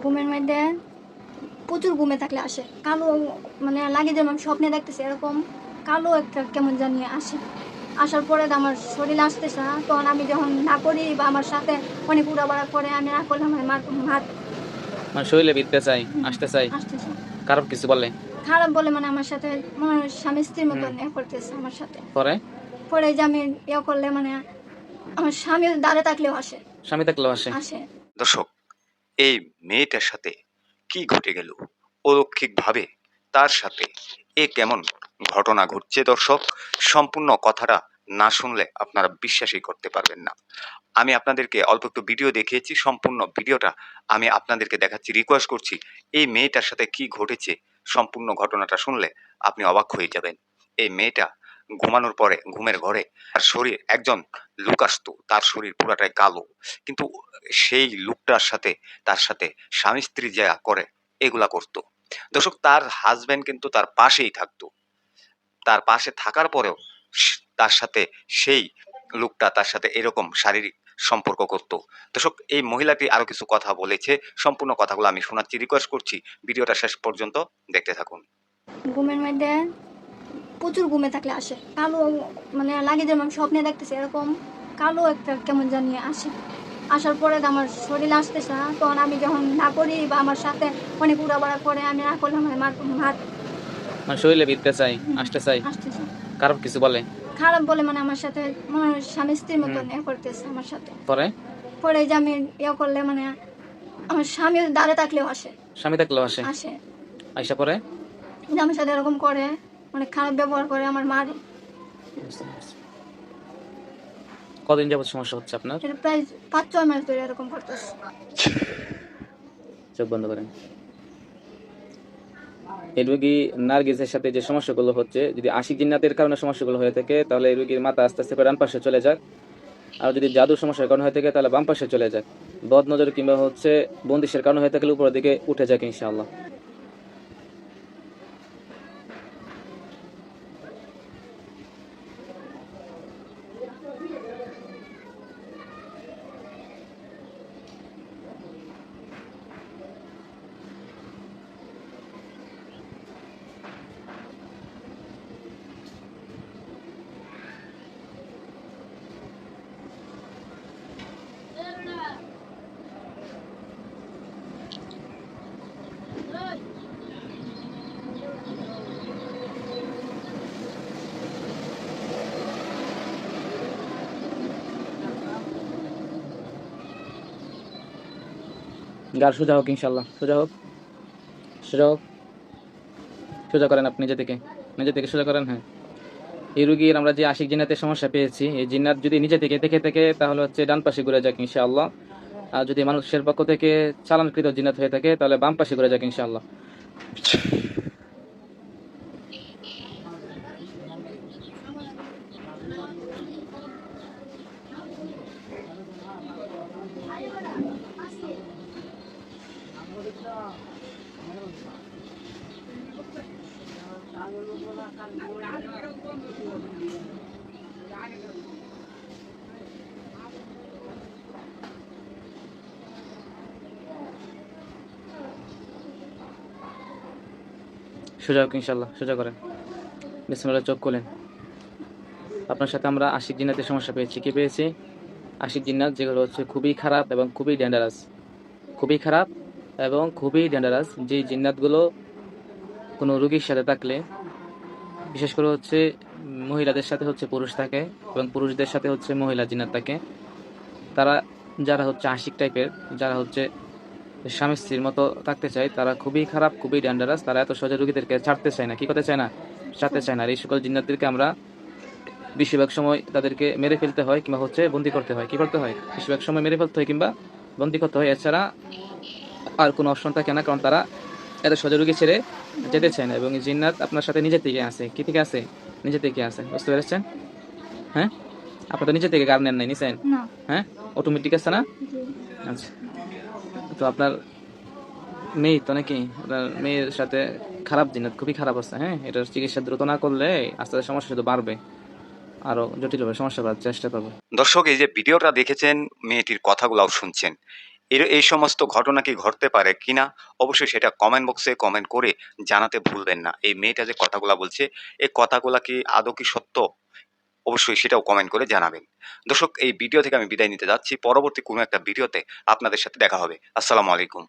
ঘুমের মধ্যে প্রচুর ঘুমে থাকলে আসে কালো, মানে লাগে যেমন স্বপ্নে দেখতেছে এরকম কালো একটা কেমন জানি আসে। আসার পরে আমার শরীরে আসতেছে না, তখন আমি যখন না করি বা আমার সাথে অনেক উড়াবাড়া করে, আমি না করলে আমার মার মানে শরীরে ভিড়তে চাই, আসতে চাই, আসতেছে। খারাপ কিছু বলে। খারাপ বলে মানে আমার সাথে মনে হয় স্বামী স্ত্রীর হুম। মতন করতেছে আমার সাথে। পরে পরে যে আমি করলে মানে আমার স্বামী দাঁড়ে থাকলেও আসে স্বামী থাকলেও আসে। আসে। দর্শক, এই মেয়েটার সাথে কি ঘটে গেল অলৌকিকভাবে তার সাথে এ কেমন ঘটনা ঘটছে দর্শক, সম্পূর্ণ কথাটা না শুনলে আপনারা বিশ্বাসই করতে পারবেন না। আমি আপনাদেরকে অল্প একটু ভিডিও দেখিয়েছি, সম্পূর্ণ ভিডিওটা আমি আপনাদেরকে দেখাচ্ছি। রিকোয়েস্ট করছি, এই মেয়েটার সাথে কি ঘটেছে সম্পূর্ণ ঘটনাটা শুনলে আপনি অবাক হয়ে যাবেন। এই মেয়েটা ঘুমানোর পরে ঘুমের ঘরে তার শরীর একজন লোক আসতো, তার শরীর পুরাটাই কালো, কিন্তু সেই লোকটার সাথে তার সাথে স্বামী স্ত্রী যা করে এগুলা করতো। দর্শক, তার হাজবেন্ড কিন্তু তার পাশেই থাকতো, তার পাশে থাকার পরেও তার সাথে সেই লোকটা তার সাথে এরকম শারীরিক সম্পর্ক করত। দর্শক, এই মহিলাটি আরো কিছু কথা বলেছে, সম্পূর্ণ কথাগুলো আমি শোনাচ্ছি। রিকোয়েস্ট করছি ভিডিওটা শেষ পর্যন্ত দেখতে থাকুন। ঘুমের মধ্যে প্রচুর ঘুমে থাকলে আসে কালো, মানে লাগে যেমন স্বপ্নে দেখতেছে এরকম কালো একটা কেমন জানি আসে। আসার পরে আমার শরীরে আসতেছে না, তখন আমি যখন না করি বা আমার সাথে অনেক উড়াবাড়া করে, আমি না করলে আমার মার মানে শরীরে ভিড়তে চাই, আসতে চাই, আসতেছে। খারাপ কিছু বলে। খারাপ বলে মানে আমার সাথে মনে হয় স্বামী স্ত্রীর হুম। মতন করতেছে আমার সাথে। পরে পরে যে আমি করলে মানে আমার স্বামী দাঁড়ে থাকলেও আসে স্বামী থাকলেও আসে। আসে। আইসা পরে যে আমার সাথে এরকম করে, মানে খারাপ ব্যবহার করে, আমার মারে। বুঝতে পারছি। কদিন যাবত সমস্যা হচ্ছে আপনার? এটা প্রায় 5-6 মাস ধরে এরকম করতেছে। চোখ বন্ধ করেন। এই রোগী নার্গিসের সাথে যে সমস্যাগুলো হচ্ছে, যদি আশিক জিন্নাতের কারণে সমস্যাগুলো হয়ে থাকে তাহলে এই রোগীর মাথা আস্তে আস্তে করে ডান পাশে চলে যাক। আর যদি জাদুর সমস্যার কারণে হয়ে থাকে তাহলে বাম পাশে চলে যাক। বদ নজর কিংবা হচ্ছে বন্দিশের কারণে হয়ে থাকলে উপরের দিকে উঠে যাক ইনশাআল্লাহ। গাল সোজা হোক ইনশাআল্লাহ, সোজা হোক, সোজা হোক, সোজা করেন আপনি নিজে থেকে সোজা করেন। হ্যাঁ, এই রুগীর আমরা যে আশিক জিন্নাতের সমস্যা পেয়েছি, এই জিন্নাত যদি নিজে থেকে থেকে থেকে তাহলে হচ্ছে ডান পাশে ঘুরে যাক ইনশাআল্লাহ। আর যদি মানুষের পক্ষ থেকে চালানকৃত জিন্নাত হয়ে থাকে তাহলে বাম পাশে ঘুরে যাক ইনশাআল্লাহ। সোজা হোক ইনশাআল্লাহ, সোজা করেন। বিসমিল্লাহ, চোখ খোলেন। আপনার সাথে আমরা আশিক জিন্নাতের সমস্যা পেয়েছি। কি পেয়েছি? আশিক জিন্নাত, যেগুলো হচ্ছে খুবই খারাপ এবং খুবই ডেঞ্জারাস, খুবই খারাপ এবং খুবই ডেঞ্জারাস। যে জিন্নাতগুলো কোনো রোগীর সাথে থাকলে, বিশেষ করে হচ্ছে মহিলাদের সাথে হচ্ছে পুরুষ থাকে এবং পুরুষদের সাথে হচ্ছে মহিলা জিন্নাত থাকে। তারা যারা হচ্ছে আশিক টাইপের, যারা হচ্ছে স্বামী স্ত্রীর মতো থাকতে চায়, তারা খুবই খারাপ, খুবই ডেঞ্জারাস। তারা এত সহজে রোগীদেরকে ছাড়তে চায় না। কি করতে চায় না? ছাড়তে চায় না। আর এই সকল জিন্নাতদেরকে আমরা বেশিরভাগ সময় তাদেরকে মেরে ফেলতে হয় কিংবা হচ্ছে বন্দি করতে হয়। কি করতে হয়? বেশিরভাগ সময় মেরে ফেলতে হয় কিংবা বন্দি করতে হয়। এছাড়া আর কোনো অপশন থাকে না, কারণ তারা এত সহজে রোগী ছেড়ে যেতে চায় না। এবং জিন্নাত আপনার সাথে নিজে থেকে আসে। কি থেকে আসে? নিজে থেকে আসে। বুঝতে পেরেছেন? হ্যাঁ, আপনি তো নিজে থেকে কার নেন নাই, নিছেন? না। হ্যাঁ, অটোমেটিক আছে না? জি। আচ্ছা, তো আপনার মেয়ে তো নাকি, আপনার মেয়ের সাথে খারাপ জিনিস, খুবই খারাপ আছে। হ্যাঁ, এটার চিকিৎসা দ্রুত না করলে আস্তে আস্তে সমস্যা শুধু বাড়বে, আরো জটিল হবে, সমস্যা করার চেষ্টা করবে। দর্শক, এই যে ভিডিওটা দেখেছেন, মেয়েটির কথাগুলাও শুনছেন, এই সমস্ত ঘটনা কি ঘটতে পারে কিনা অবশ্যই সেটা কমেন্ট বক্সে কমেন্ট করে জানাতে ভুলবেন না। এই মেয়েটা যে কথাগুলা বলছে, এই কথাগুলা কি আদৌ কি সত্য? অবশ্যই সেটাও কমেন্ট করে জানাবেন। দর্শক, এই ভিডিও থেকে আমি বিদায় নিতে যাচ্ছি। পরবর্তী কোনো একটা ভিডিওতে আপনাদের সাথে দেখা হবে। আসসালামু আলাইকুম।